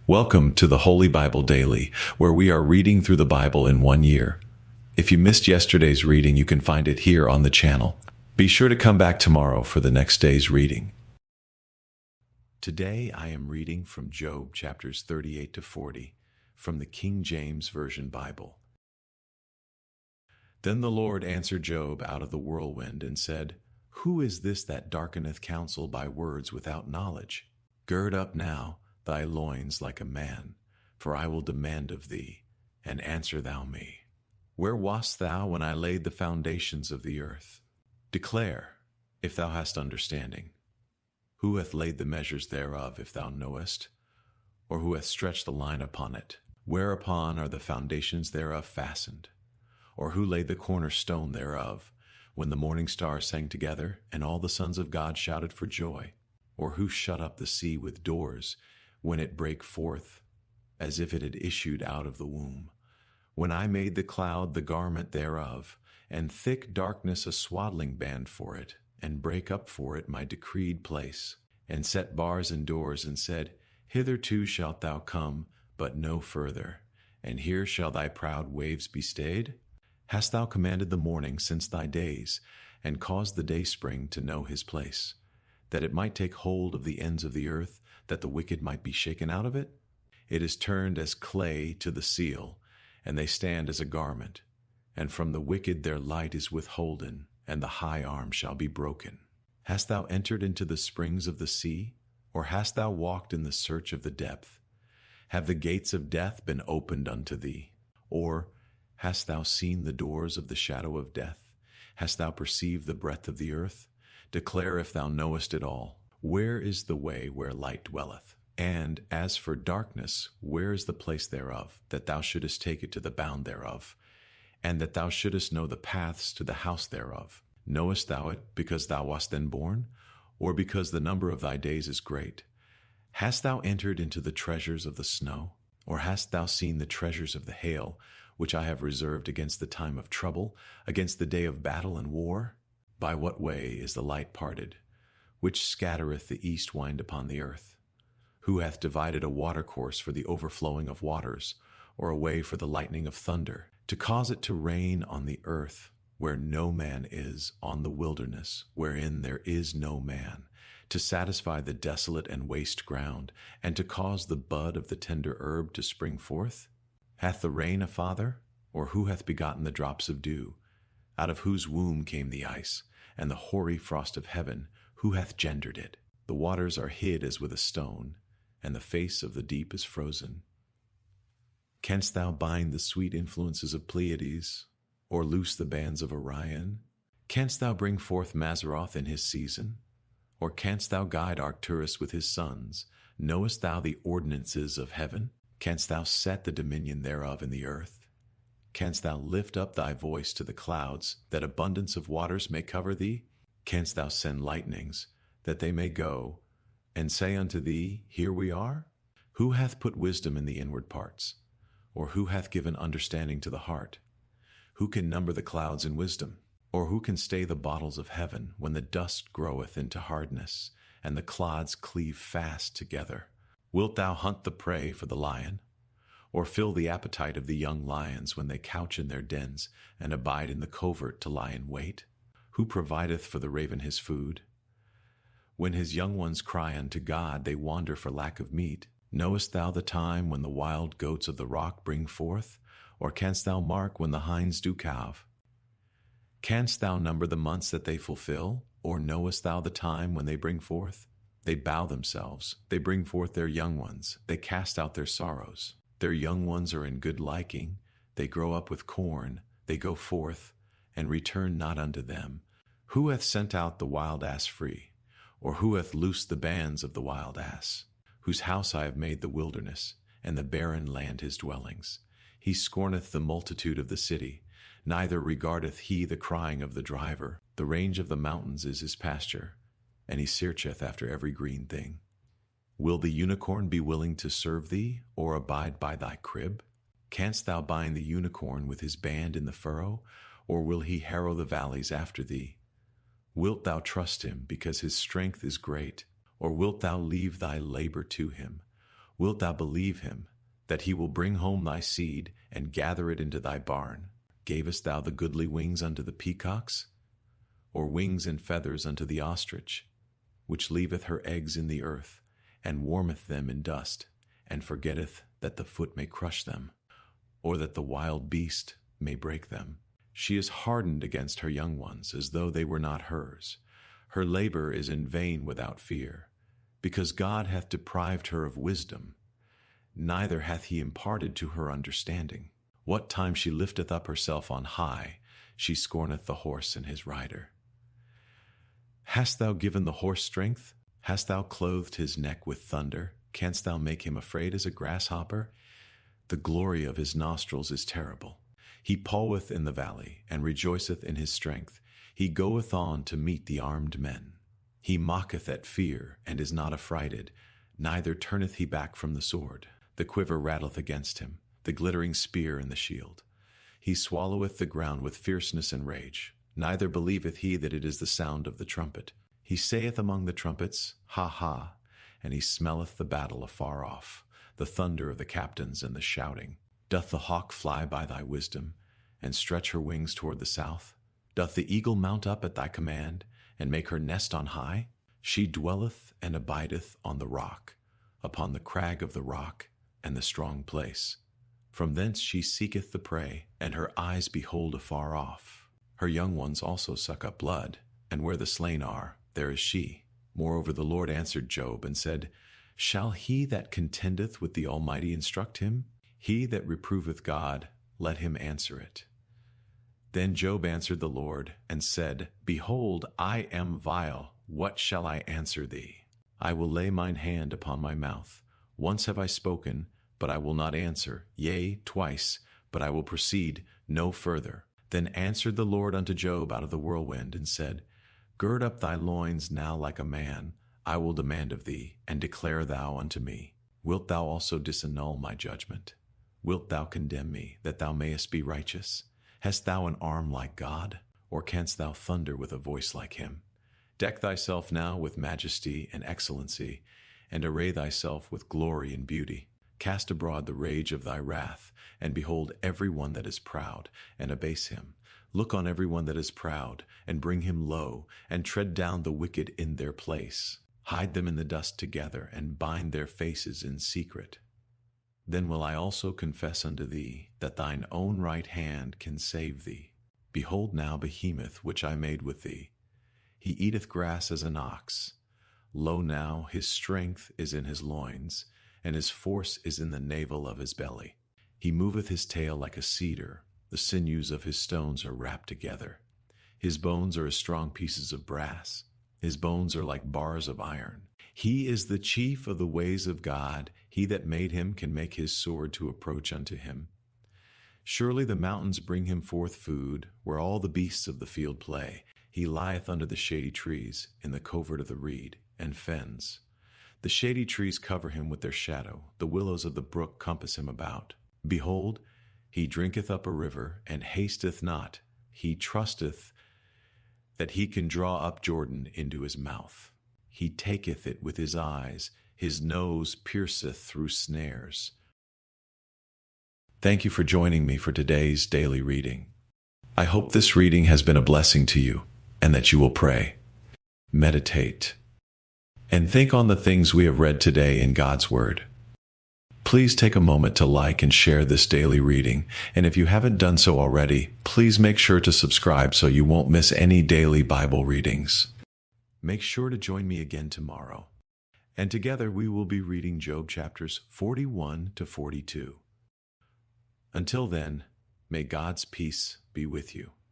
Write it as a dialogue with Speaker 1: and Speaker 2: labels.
Speaker 1: Welcome to the Holy Bible Daily, where we are reading through the Bible in 1 year. If you missed yesterday's reading, you can find it here on the channel. Be sure to come back tomorrow for the next day's reading. Today I am reading from Job chapters 38 to 40 from the King James Version Bible. Then the Lord answered Job out of the whirlwind and said, Who is this that darkeneth counsel by words without knowledge? Gird up now thy loins like a man, for I will demand of thee, and answer thou me. Where wast thou when I laid the foundations of the earth? Declare, if thou hast understanding. Who hath laid the measures thereof, if thou knowest? Or who hath stretched the line upon it? Whereupon are the foundations thereof fastened? Or who laid the cornerstone thereof, when the morning stars sang together, and all the sons of God shouted for joy? Or who shut up the sea with doors, when it brake forth, as if it had issued out of the womb? When I made the cloud the garment thereof, and thick darkness a swaddling band for it, and brake up for it my decreed place, and set bars and doors, and said, Hitherto shalt thou come, but no further, and here shall thy proud waves be stayed? Hast thou commanded the morning since thy days, and caused the dayspring to know his place, that it might take hold of the ends of the earth, that the wicked might be shaken out of it? It is turned as clay to the seal, and they stand as a garment. And from the wicked their light is withholden, and the high arm shall be broken. Hast thou entered into the springs of the sea? Or hast thou walked in the search of the depth? Have the gates of death been opened unto thee? Or hast thou seen the doors of the shadow of death? Hast thou perceived the breadth of the earth? Declare if thou knowest it all. Where is the way where light dwelleth? And as for darkness, where is the place thereof, that thou shouldest take it to the bound thereof, and that thou shouldest know the paths to the house thereof? Knowest thou it because thou wast then born, or because the number of thy days is great? Hast thou entered into the treasures of the snow, or hast thou seen the treasures of the hail, which I have reserved against the time of trouble, against the day of battle and war? By what way is the light parted, which scattereth the east wind upon the earth? Who hath divided a watercourse for the overflowing of waters, or a way for the lightning of thunder, to cause it to rain on the earth, where no man is, on the wilderness, wherein there is no man, to satisfy the desolate and waste ground, and to cause the bud of the tender herb to spring forth? Hath the rain a father? Or who hath begotten the drops of dew? Out of whose womb came the ice, and the hoary frost of heaven? Who hath gendered it? The waters are hid as with a stone, and the face of the deep is frozen. Canst thou bind the sweet influences of Pleiades, or loose the bands of Orion? Canst thou bring forth Mazzaroth in his season? Or canst thou guide Arcturus with his sons? Knowest thou the ordinances of heaven? Canst thou set the dominion thereof in the earth? Canst thou lift up thy voice to the clouds, that abundance of waters may cover thee? Canst thou send lightnings, that they may go, and say unto thee, Here we are? Who hath put wisdom in the inward parts? Or who hath given understanding to the heart? Who can number the clouds in wisdom? Or who can stay the bottles of heaven, when the dust groweth into hardness, and the clods cleave fast together? Wilt thou hunt the prey for the lion? Or fill the appetite of the young lions, when they couch in their dens, and abide in the covert to lie in wait? Who provideth for the raven his food? When his young ones cry unto God, they wander for lack of meat. Knowest thou the time when the wild goats of the rock bring forth? Or canst thou mark when the hinds do calve? Canst thou number the months that they fulfill? Or knowest thou the time when they bring forth? They bow themselves, they bring forth their young ones, they cast out their sorrows. Their young ones are in good liking, they grow up with corn, they go forth, and return not unto them. Who hath sent out the wild ass free? Or who hath loosed the bands of the wild ass? Whose house I have made the wilderness, and the barren land his dwellings. He scorneth the multitude of the city, neither regardeth he the crying of the driver. The range of the mountains is his pasture, and he searcheth after every green thing. Will the unicorn be willing to serve thee, or abide by thy crib? Canst thou bind the unicorn with his band in the furrow, or will he harrow the valleys after thee? Wilt thou trust him, because his strength is great, or wilt thou leave thy labor to him? Wilt thou believe him, that he will bring home thy seed, and gather it into thy barn? Gavest thou the goodly wings unto the peacocks? Or wings and feathers unto the ostrich, which leaveth her eggs in the earth, and warmeth them in dust, and forgetteth that the foot may crush them, or that the wild beast may break them? She is hardened against her young ones, as though they were not hers. Her labor is in vain without fear, because God hath deprived her of wisdom, neither hath he imparted to her understanding. What time she lifteth up herself on high, she scorneth the horse and his rider. Hast thou given the horse strength? Hast thou clothed his neck with thunder? Canst thou make him afraid as a grasshopper? The glory of his nostrils is terrible. He paweth in the valley, and rejoiceth in his strength. He goeth on to meet the armed men. He mocketh at fear, and is not affrighted, neither turneth he back from the sword. The quiver rattleth against him, the glittering spear and the shield. He swalloweth the ground with fierceness and rage, neither believeth he that it is the sound of the trumpet. He saith among the trumpets, Ha, ha, and he smelleth the battle afar off, the thunder of the captains and the shouting. Doth the hawk fly by thy wisdom, and stretch her wings toward the south? Doth the eagle mount up at thy command, and make her nest on high? She dwelleth and abideth on the rock, upon the crag of the rock and the strong place. From thence she seeketh the prey, and her eyes behold afar off. Her young ones also suck up blood, and where the slain are, there is she. Moreover the Lord answered Job, and said, Shall he that contendeth with the Almighty instruct him? He that reproveth God, let him answer it. Then Job answered the Lord, and said, Behold, I am vile. What shall I answer thee? I will lay mine hand upon my mouth. Once have I spoken, but I will not answer. Yea, twice, but I will proceed no further. Then answered the Lord unto Job out of the whirlwind, and said, Gird up thy loins now like a man. I will demand of thee, and declare thou unto me. Wilt thou also disannul my judgment? Wilt thou condemn me, that thou mayest be righteous? Hast thou an arm like God? Or canst thou thunder with a voice like him? Deck thyself now with majesty and excellency, and array thyself with glory and beauty. Cast abroad the rage of thy wrath, and behold every one that is proud, and abase him. Look on every one that is proud, and bring him low, and tread down the wicked in their place. Hide them in the dust together, and bind their faces in secret. Then will I also confess unto thee, that thine own right hand can save thee. Behold now Behemoth, which I made with thee. He eateth grass as an ox. Lo now, his strength is in his loins, and his force is in the navel of his belly. He moveth his tail like a cedar. The sinews of his stones are wrapped together. His bones are as strong pieces of brass. His bones are like bars of iron. He is the chief of the ways of God. He that made him can make his sword to approach unto him. Surely the mountains bring him forth food, where all the beasts of the field play. He lieth under the shady trees, in the covert of the reed, and fens. The shady trees cover him with their shadow. The willows of the brook compass him about. Behold, he drinketh up a river, and hasteth not. He trusteth that he can draw up Jordan into his mouth. He taketh it with his eyes. His nose pierceth through snares. Thank you for joining me for today's daily reading. I hope this reading has been a blessing to you, and that you will pray, meditate, and think on the things we have read today in God's Word. Please take a moment to like and share this daily reading, and if you haven't done so already, please make sure to subscribe so you won't miss any daily Bible readings. Make sure to join me again tomorrow, and together we will be reading Job chapters 41 to 42. Until then, may God's peace be with you.